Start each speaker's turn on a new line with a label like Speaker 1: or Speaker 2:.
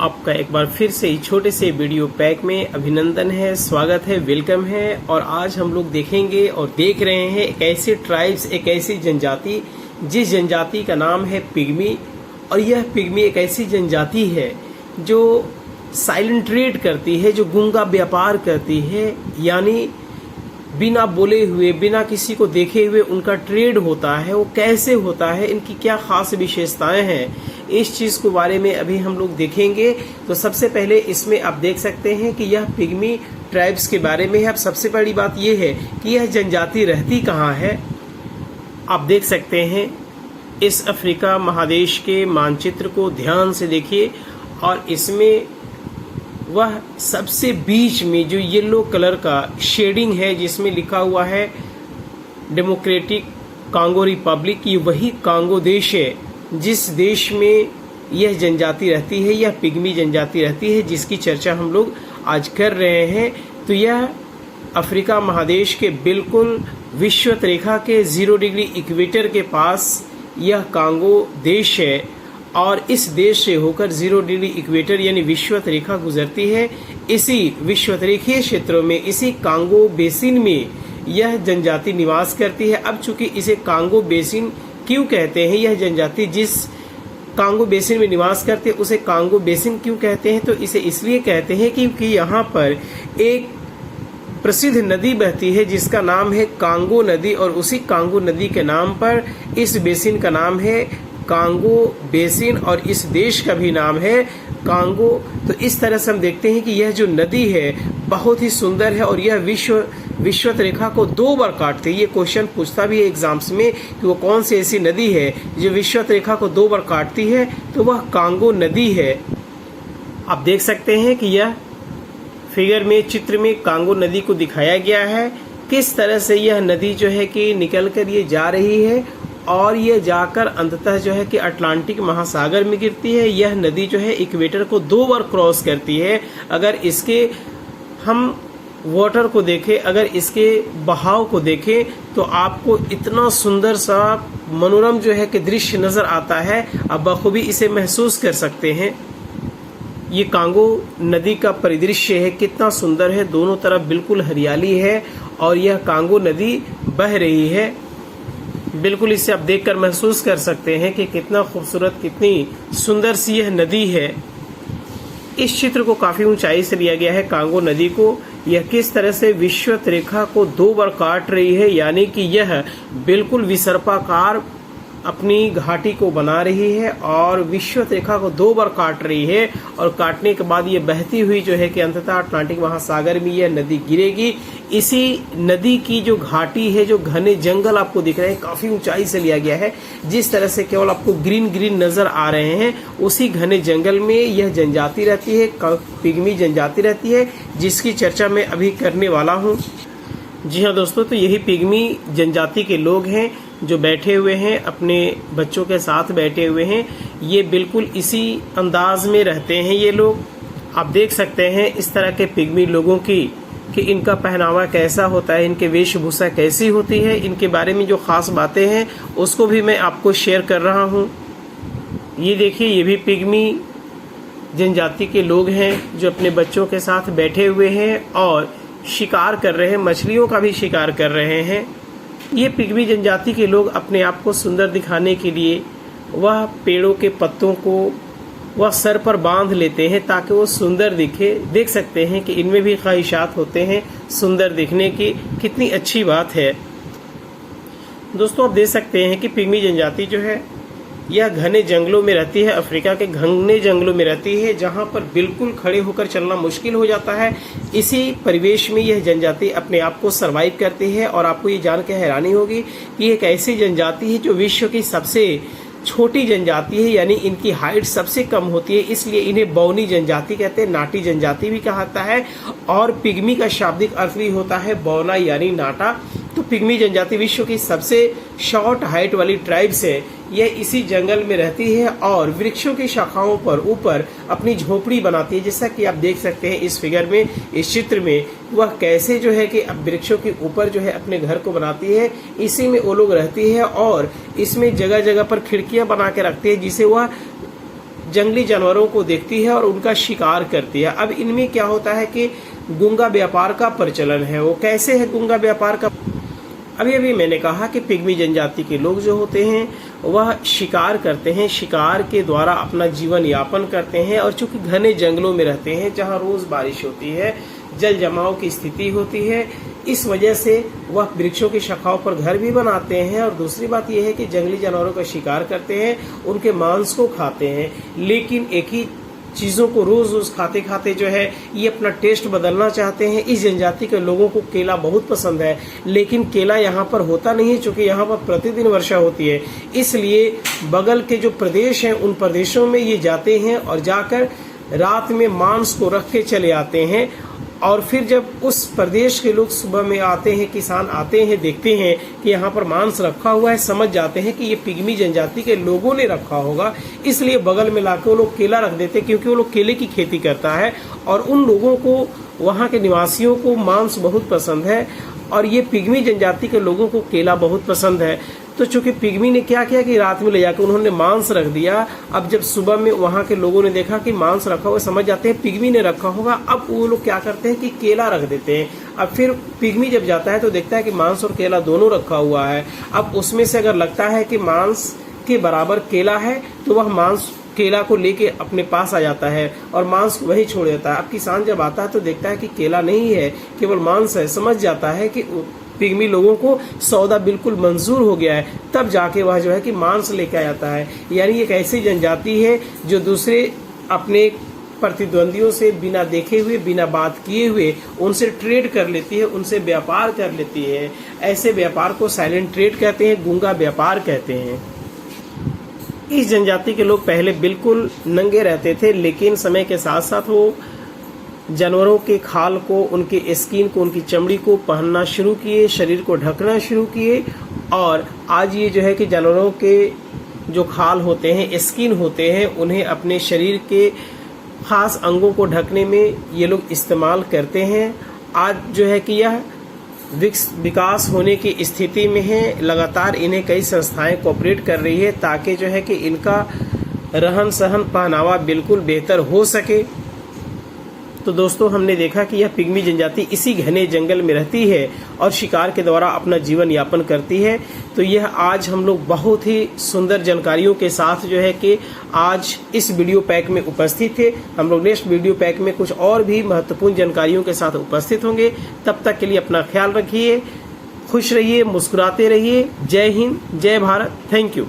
Speaker 1: आपका एक बार फिर से छोटे से वीडियो पैक में अभिनंदन है, स्वागत है, वेलकम है। और आज हम लोग देखेंगे और देख रहे हैं एक ऐसे ट्राइब्स, एक ऐसी जनजाति जिस जनजाति का नाम है पिग्मी। और यह पिग्मी एक ऐसी जनजाति है जो साइलेंट ट्रेड करती है, जो गूंगा व्यापार करती है, यानी बिना बोले हुए, बिना किसी को देखे हुए उनका ट्रेड होता है। वो कैसे होता है, इनकी क्या खास विशेषताएं हैं, इस चीज के बारे में अभी हम लोग देखेंगे। तो सबसे पहले इसमें आप देख सकते हैं कि यह पिग्मी ट्राइब्स के बारे में है। अब सबसे बड़ी बात यह है कि यह जनजाति रहती कहाँ है। आप देख सकते हैं इस अफ्रीका महादेश के मानचित्र को ध्यान से देखिए, और इसमें वह सबसे बीच में जो येलो कलर का शेडिंग है जिसमें लिखा हुआ है डेमोक्रेटिक कांगो रिपब्लिक, ये वही कांगो देश है जिस देश में यह जनजाति रहती है, यह पिग्मी जनजाति रहती है, जिसकी चर्चा हम लोग आज कर रहे हैं। तो यह अफ्रीका महादेश के बिल्कुल विषुवत रेखा के 0 डिग्री इक्वेटर के पास यह कांगो देश है, और इस देश से होकर 0 डिग्री इक्वेटर यानी विषुवत रेखा गुजरती है। इसी विषुवत रेखीय क्षेत्रों में, इसी कांगो बेसिन में यह जनजाति निवास करती है। अब चूंकि इसे कांगो बेसिन क्यों कहते हैं, यह जनजाति जिस कांगो बेसिन में निवास करते हैं उसे कांगो बेसिन क्यों कहते हैं, तो इसे इसलिए कहते हैं क्योंकि यहाँ पर एक प्रसिद्ध नदी बहती है जिसका नाम है कांगो नदी, और उसी कांगो नदी के नाम पर इस बेसिन का नाम है कांगो बेसिन, और इस देश का भी नाम है कांगो। तो इस तरह से हम देखते हैं कि यह जो नदी है बहुत ही सुंदर है, और यह विषुवत रेखा को 2 बार काटती है। ये क्वेश्चन पूछता भी है एग्जाम्स में कि वो कौन सी ऐसी नदी है जो विषुवत रेखा को 2 बार काटती है, तो वह कांगो नदी है। आप देख सकते हैं कि यह फिगर में, चित्र में कांगो नदी को दिखाया गया है, किस तरह से यह नदी जो है कि निकल कर ये जा रही है, और ये जाकर अंततः जो है कि अटलांटिक महासागर में गिरती है। यह नदी जो है इक्वेटर को 2 बार क्रॉस करती है। अगर इसके हम वाटर को देखें, अगर इसके बहाव को देखें, तो आपको इतना सुंदर सा मनोरम जो है कि दृश्य नजर आता है, आप बखूबी इसे महसूस कर सकते हैं। ये कांगो नदी का परिदृश्य है, कितना सुंदर है, दोनों तरफ बिल्कुल हरियाली है, और यह कांगो नदी बह रही है। बिल्कुल इसे आप देखकर महसूस कर सकते हैं कि कितना खूबसूरत, कितनी सुंदर सी यह नदी है। इस चित्र को काफी ऊंचाई से लिया गया है कांगो नदी को। यह किस तरह से विषुवत रेखा को 2 बार काट रही है, यानी कि यह बिल्कुल विसर्पाकार अपनी घाटी को बना रही है और विषुवत रेखा को 2 बार काट रही है, और काटने के बाद ये बहती हुई जो है कि अंततः अटलांटिक महासागर में यह नदी गिरेगी। इसी नदी की जो घाटी है, जो घने जंगल आपको दिख रहे हैं, काफी ऊंचाई से लिया गया है, जिस तरह से केवल आपको ग्रीन ग्रीन नजर आ रहे हैं, उसी घने जंगल में यह जनजाति रहती है, पिग्मी जनजाति रहती है, जिसकी चर्चा मैं अभी करने वाला हूँ। जी हाँ दोस्तों, तो यही पिग्मी जनजाति के लोग हैं जो बैठे हुए हैं, अपने बच्चों के साथ बैठे हुए हैं। ये बिल्कुल इसी अंदाज में रहते हैं ये लोग। आप देख सकते हैं इस तरह के पिग्मी लोगों की कि इनका पहनावा कैसा होता है, इनके वेशभूषा कैसी होती है, इनके बारे में जो खास बातें हैं उसको भी मैं आपको शेयर कर रहा हूँ। ये देखिए, ये भी पिग्मी जनजाति के लोग हैं जो अपने बच्चों के साथ बैठे हुए हैं और शिकार कर रहे हैं, मछलियों का भी शिकार कर रहे हैं। ये पिग्मी जनजाति के लोग अपने आप को सुंदर दिखाने के लिए वह पेड़ों के पत्तों को वह सर पर बांध लेते हैं ताकि वो सुंदर दिखे। देख सकते हैं कि इनमें भी ख्वाहिशात होते हैं सुंदर दिखने की, कितनी अच्छी बात है। दोस्तों आप देख सकते हैं कि पिग्मी जनजाति जो है यह घने जंगलों में रहती है, अफ्रीका के घने जंगलों में रहती है, जहां पर बिल्कुल खड़े होकर चलना मुश्किल हो जाता है। इसी परिवेश में यह जनजाति अपने आप को सरवाइव करती है, और आपको ये जान के हैरानी होगी कि एक ऐसी जनजाति है जो विश्व की सबसे छोटी जनजाति है, यानी इनकी हाइट सबसे कम होती है, इसलिए इन्हें बौनी जनजाति कहते हैं, नाटी जनजाति भी कहता है। और पिग्मी का शाब्दिक अर्थ भी होता है बौना यानी नाटा। तो पिग्मी जनजाति विश्व की सबसे शॉर्ट हाइट वाली ट्राइब्स है। यह इसी जंगल में रहती है और वृक्षों की शाखाओं पर ऊपर अपनी झोपड़ी बनाती है, जैसा कि आप देख सकते हैं इस फिगर में, इस चित्र में, वह कैसे जो है कि अब वृक्षों के ऊपर जो है अपने घर को बनाती है। इसी में वो लोग रहती है और इसमें जगह जगह पर खिड़कियां बना के रखती है, जिसे वह जंगली जानवरों को देखती है और उनका शिकार करती है। अब इनमें क्या होता है कि गूंगा व्यापार का प्रचलन है। वो कैसे है गूंगा व्यापार का? अभी मैंने कहा कि पिग्मी जनजाति के लोग जो होते हैं वह शिकार करते हैं, शिकार के द्वारा अपना जीवन यापन करते हैं। और चूंकि घने जंगलों में रहते हैं जहां रोज बारिश होती है, जल जमाव की स्थिति होती है, इस वजह से वह वृक्षों की शाखाओं पर घर भी बनाते हैं। और दूसरी बात यह है कि जंगली जानवरों का शिकार करते हैं, उनके मांस को खाते हैं। लेकिन एक ही चीज़ों को रोज रोज खाते खाते जो है ये अपना टेस्ट बदलना चाहते हैं। इस जनजाति के लोगों को केला बहुत पसंद है, लेकिन केला यहाँ पर होता नहीं है क्योंकि यहाँ पर प्रतिदिन वर्षा होती है। इसलिए बगल के जो प्रदेश हैं उन प्रदेशों में ये जाते हैं और जाकर रात में मांस को रख के चले आते हैं। और फिर जब उस प्रदेश के लोग सुबह में आते हैं, किसान आते हैं, देखते हैं कि यहाँ पर मांस रखा हुआ है, समझ जाते हैं कि ये पिग्मी जनजाति के लोगों ने रखा होगा, इसलिए बगल में लाके वो लोग केला रख देते हैं क्योंकि वो लोग केले की खेती करता है। और उन लोगों को, वहाँ के निवासियों को मांस बहुत पसंद है और ये पिग्मी जनजाति के लोगों को केला बहुत पसंद है। तो चूंकि पिग्मी ने क्या किया कि रात में ले जाकर उन्होंने मांस रख दिया। अब जब सुबह में वहां के लोगों ने देखा कि मांस रखा हुआ, समझ जाते हैं पिग्मी ने रखा होगा। अब वो लोग क्या करते हैं कि केला रख देते हैं। अब फिर पिग्मी जब जाता है तो देखता है कि मांस और केला दोनों रखा हुआ है। अब उसमें से अगर लगता है कि मांस के बराबर केला है तो वह मांस केला को लेके अपने पास आ जाता है और मांस वही छोड़ देता है। अब किसान जब आता है तो देखता है कि केला नहीं है, केवल मांस है। समझ जाता है कि पिग्मी लोगों को सौदा बिल्कुल मंजूर हो गया है, तब जाके वह जो है कि मांस लेके आ जाता है। यानी एक ऐसी जनजाति है जो दूसरे अपने प्रतिद्वंदियों से बिना देखे हुए, बिना बात किए हुए उनसे ट्रेड कर लेती है, उनसे व्यापार कर लेती है। ऐसे व्यापार को साइलेंट ट्रेड कहते हैं, गूंगा व्यापार कहते हैं। इस जनजाति के लोग पहले बिल्कुल नंगे रहते थे, लेकिन समय के साथ साथ वो जानवरों के खाल को, उनके स्किन को, उनकी चमड़ी को पहनना शुरू किए, शरीर को ढकना शुरू किए। और आज ये जो है कि जानवरों के जो खाल होते हैं, स्किन होते हैं, उन्हें अपने शरीर के खास अंगों को ढकने में ये लोग इस्तेमाल करते हैं। आज जो है कि यह विकास होने की स्थिति में है। लगातार इन्हें कई संस्थाएं कोऑपरेट कर रही है ताकि जो है कि इनका रहन सहन, पहनावा बिल्कुल बेहतर हो सके। तो दोस्तों, हमने देखा कि यह पिग्मी जनजाति इसी घने जंगल में रहती है और शिकार के द्वारा अपना जीवन यापन करती है। तो यह आज हम लोग बहुत ही सुंदर जानकारियों के साथ जो है कि आज इस वीडियो पैक में उपस्थित थे। हम लोग नेक्स्ट वीडियो पैक में कुछ और भी महत्वपूर्ण जानकारियों के साथ उपस्थित होंगे। तब तक के लिए अपना ख्याल रखिए, खुश रहिए, मुस्कुराते रहिए। जय हिंद, जय भारत। Thank you.